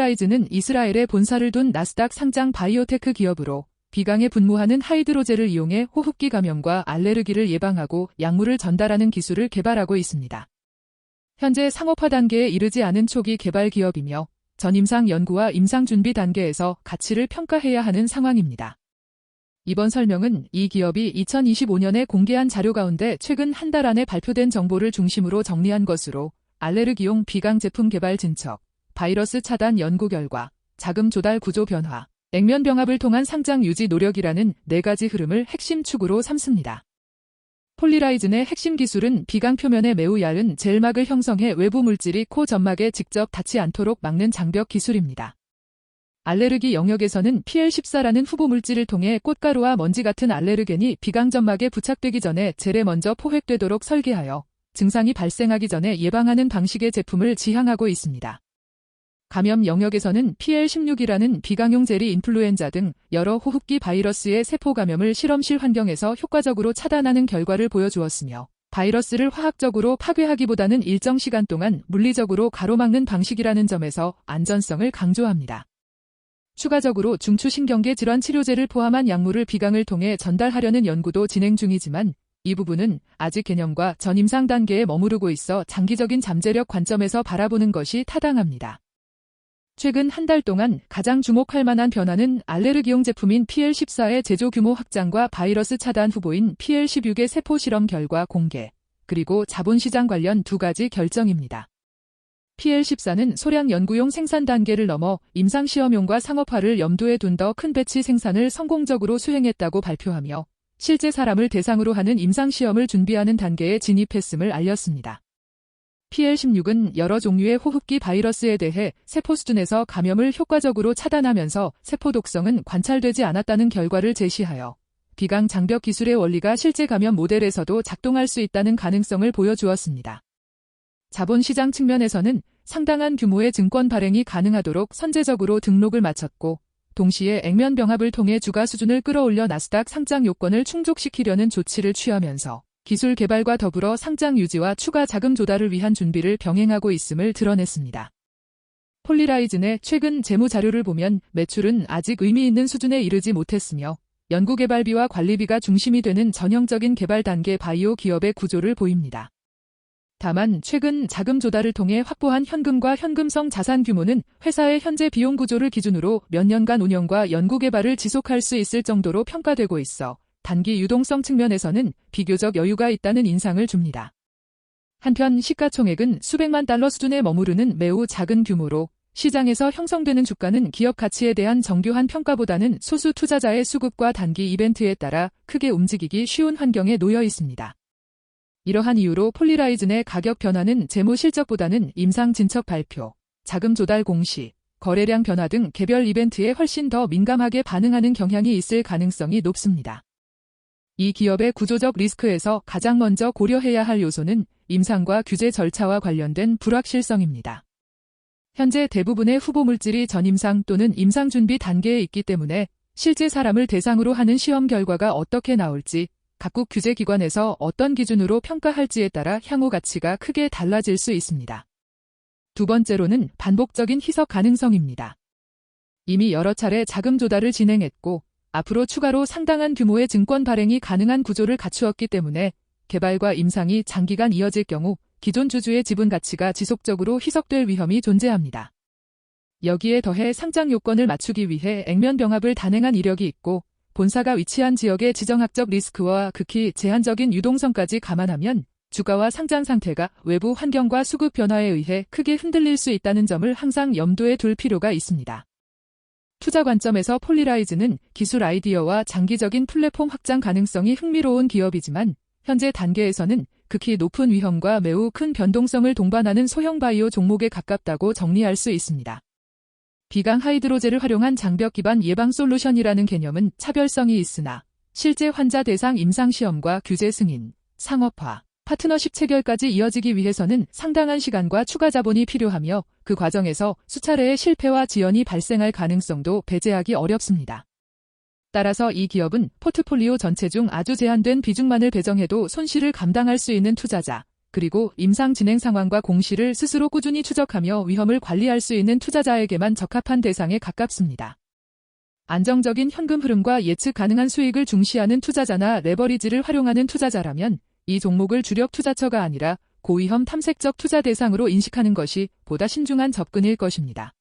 폴리라이즈는 이스라엘에 본사를 둔 나스닥 상장 바이오테크 기업으로 비강에 분무하는 하이드로젤을 이용해 호흡기 감염과 알레르기를 예방하고 약물을 전달하는 기술을 개발하고 있습니다. 현재 상업화 단계에 이르지 않은 초기 개발 기업이며 전임상 연구와 임상 준비 단계에서 가치를 평가해야 하는 상황입니다. 이번 설명은 이 기업이 2025년에 공개한 자료 가운데 최근 한 달 안에 발표된 정보를 중심으로 정리한 것으로 알레르기용 비강 제품 개발 진척, 바이러스 차단 연구 결과, 자금 조달 구조 변화, 액면 병합을 통한 상장 유지 노력이라는 4가지 흐름을 핵심 축으로 삼습니다. 폴리라이즌의 핵심 기술은 비강 표면에 매우 얇은 젤막을 형성해 외부 물질이 코 점막에 직접 닿지 않도록 막는 장벽 기술입니다. 알레르기 영역에서는 PL14라는 후보 물질을 통해 꽃가루와 먼지 같은 알레르겐이 비강 점막에 부착되기 전에 젤에 먼저 포획되도록 설계하여 증상이 발생하기 전에 예방하는 방식의 제품을 지향하고 있습니다. 감염 영역에서는 PL16이라는 비강용 젤이 인플루엔자 등 여러 호흡기 바이러스의 세포 감염을 실험실 환경에서 효과적으로 차단하는 결과를 보여주었으며 바이러스를 화학적으로 파괴하기보다는 일정 시간 동안 물리적으로 가로막는 방식이라는 점에서 안전성을 강조합니다. 추가적으로 중추신경계 질환 치료제를 포함한 약물을 비강을 통해 전달하려는 연구도 진행 중이지만 이 부분은 아직 개념과 전임상 단계에 머무르고 있어 장기적인 잠재력 관점에서 바라보는 것이 타당합니다. 최근 한 달 동안 가장 주목할 만한 변화는 알레르기용 제품인 PL14의 제조 규모 확장과 바이러스 차단 후보인 PL16의 세포 실험 결과 공개, 그리고 자본시장 관련 2가지 결정입니다. PL14는 소량 연구용 생산 단계를 넘어 임상시험용과 상업화를 염두에 둔 더 큰 배치 생산을 성공적으로 수행했다고 발표하며 실제 사람을 대상으로 하는 임상시험을 준비하는 단계에 진입했음을 알렸습니다. PL16은 여러 종류의 호흡기 바이러스에 대해 세포 수준에서 감염을 효과적으로 차단하면서 세포 독성은 관찰되지 않았다는 결과를 제시하여 비강 장벽 기술의 원리가 실제 감염 모델에서도 작동할 수 있다는 가능성을 보여주었습니다. 자본시장 측면에서는 상당한 규모의 증권 발행이 가능하도록 선제적으로 등록을 마쳤고 동시에 액면 병합을 통해 주가 수준을 끌어올려 나스닥 상장 요건을 충족시키려는 조치를 취하면서 기술 개발과 더불어 상장 유지와 추가 자금 조달을 위한 준비를 병행하고 있음을 드러냈습니다. 폴리라이즌의 최근 재무 자료를 보면 매출은 아직 의미 있는 수준에 이르지 못했으며 연구개발비와 관리비가 중심이 되는 전형적인 개발 단계 바이오 기업의 구조를 보입니다. 다만 최근 자금 조달을 통해 확보한 현금과 현금성 자산 규모는 회사의 현재 비용 구조를 기준으로 몇 년간 운영과 연구개발을 지속할 수 있을 정도로 평가되고 있어 단기 유동성 측면에서는 비교적 여유가 있다는 인상을 줍니다. 한편 시가총액은 수백만 달러 수준에 머무르는 매우 작은 규모로 시장에서 형성되는 주가는 기업 가치에 대한 정교한 평가보다는 소수 투자자의 수급과 단기 이벤트에 따라 크게 움직이기 쉬운 환경에 놓여 있습니다. 이러한 이유로 폴리라이즌의 가격 변화는 재무 실적보다는 임상 진척 발표, 자금 조달 공시, 거래량 변화 등 개별 이벤트에 훨씬 더 민감하게 반응하는 경향이 있을 가능성이 높습니다. 이 기업의 구조적 리스크에서 가장 먼저 고려해야 할 요소는 임상과 규제 절차와 관련된 불확실성입니다. 현재 대부분의 후보 물질이 전임상 또는 임상 준비 단계에 있기 때문에 실제 사람을 대상으로 하는 시험 결과가 어떻게 나올지 각국 규제기관에서 어떤 기준으로 평가할지에 따라 향후 가치가 크게 달라질 수 있습니다. 두 번째로는 반복적인 희석 가능성입니다. 이미 여러 차례 자금 조달을 진행했고 앞으로 추가로 상당한 규모의 증권 발행이 가능한 구조를 갖추었기 때문에 개발과 임상이 장기간 이어질 경우 기존 주주의 지분 가치가 지속적으로 희석될 위험이 존재합니다. 여기에 더해 상장 요건을 맞추기 위해 액면 병합을 단행한 이력이 있고 본사가 위치한 지역의 지정학적 리스크와 극히 제한적인 유동성까지 감안하면 주가와 상장 상태가 외부 환경과 수급 변화에 의해 크게 흔들릴 수 있다는 점을 항상 염두에 둘 필요가 있습니다. 투자 관점에서 폴리라이즈는 기술 아이디어와 장기적인 플랫폼 확장 가능성이 흥미로운 기업이지만 현재 단계에서는 극히 높은 위험과 매우 큰 변동성을 동반하는 소형 바이오 종목에 가깝다고 정리할 수 있습니다. 비강 하이드로젤을 활용한 장벽 기반 예방 솔루션이라는 개념은 차별성이 있으나 실제 환자 대상 임상시험과 규제 승인, 상업화, 파트너십 체결까지 이어지기 위해서는 상당한 시간과 추가 자본이 필요하며 그 과정에서 수차례의 실패와 지연이 발생할 가능성도 배제하기 어렵습니다. 따라서 이 기업은 포트폴리오 전체 중 아주 제한된 비중만을 배정해도 손실을 감당할 수 있는 투자자, 그리고 임상 진행 상황과 공시를 스스로 꾸준히 추적하며 위험을 관리할 수 있는 투자자에게만 적합한 대상에 가깝습니다. 안정적인 현금 흐름과 예측 가능한 수익을 중시하는 투자자나 레버리지를 활용하는 투자자라면 이 종목을 주력 투자처가 아니라 고위험 탐색적 투자 대상으로 인식하는 것이 보다 신중한 접근일 것입니다.